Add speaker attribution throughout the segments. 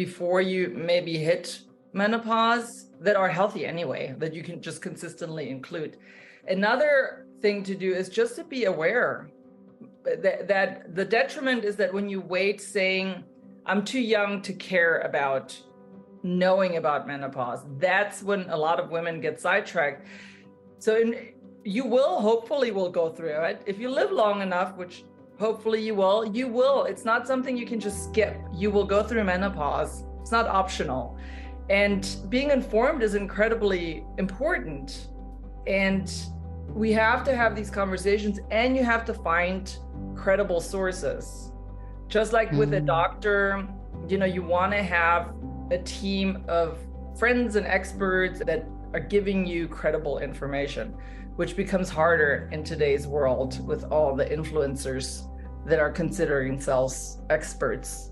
Speaker 1: before you maybe hit menopause that are healthy anyway, that you can just consistently include. Another thing to do is just to be aware that the detriment is that when you wait saying, I'm too young to care about knowing about menopause, that's when a lot of women get sidetracked. So you hopefully will go through it. If you live long enough, which hopefully you will. It's not something you can just skip. You will go through menopause. It's not optional. And being informed is incredibly important. And we have to have these conversations, and you have to find credible sources. Just like with a doctor, you want to have a team of friends and experts that are giving you credible information, which becomes harder in today's world with all the influencers that are considering themselves experts.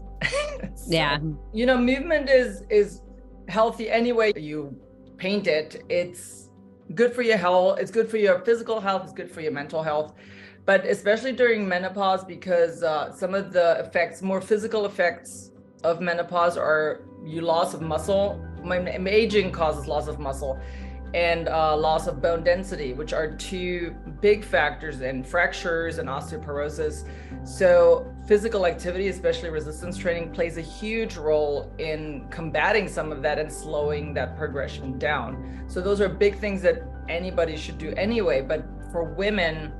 Speaker 2: Yeah.
Speaker 1: Movement is healthy anyway. You paint it. It's good for your health. It's good for your physical health. It's good for your mental health. But especially during menopause, because some of the effects, more physical effects of menopause are loss of muscle. Aging causes loss of muscle and loss of bone density, which are two big factors in fractures and osteoporosis. So physical activity, especially resistance training, plays a huge role in combating some of that and slowing that progression down. So those are big things that anybody should do anyway. But for women,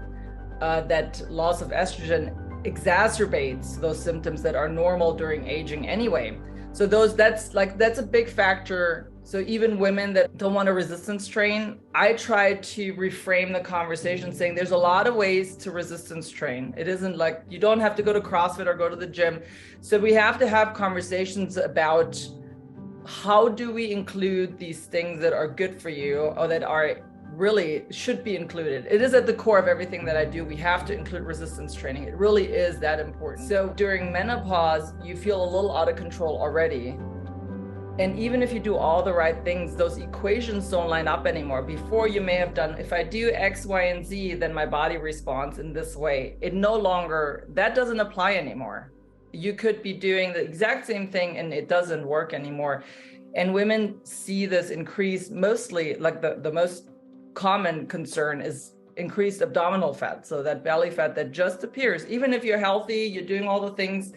Speaker 1: that loss of estrogen exacerbates those symptoms that are normal during aging anyway. So that's a big factor. So even women that don't want to resistance train, I try to reframe the conversation saying there's a lot of ways to resistance train. It isn't like you don't have to go to CrossFit or go to the gym. So we have to have conversations about how do we include these things that are good for you or that are really should be included. It is at the core of everything that I do. We have to include resistance training. It really is that important. So during menopause, you feel a little out of control already. And even if you do all the right things, those equations don't line up anymore. Before you may have done, if I do X, Y, and Z, then my body responds in this way. That doesn't apply anymore. You could be doing the exact same thing and it doesn't work anymore. And women see this increase mostly, like the most common concern is increased abdominal fat. So that belly fat that just appears, even if you're healthy, you're doing all the things.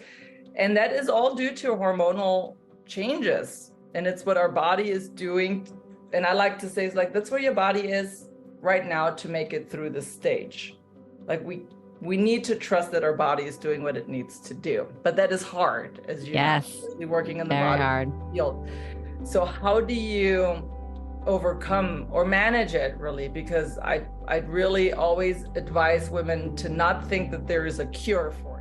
Speaker 1: And that is all due to hormonal changes. And it's what our body is doing. And I like to say, it's like, that's where your body is right now to make it through this stage. Like we need to trust that our body is doing what it needs to do. But that is hard, as you know, working in the body field. So how do you overcome or manage it, really? Because I really always advise women to not think that there is a cure for it.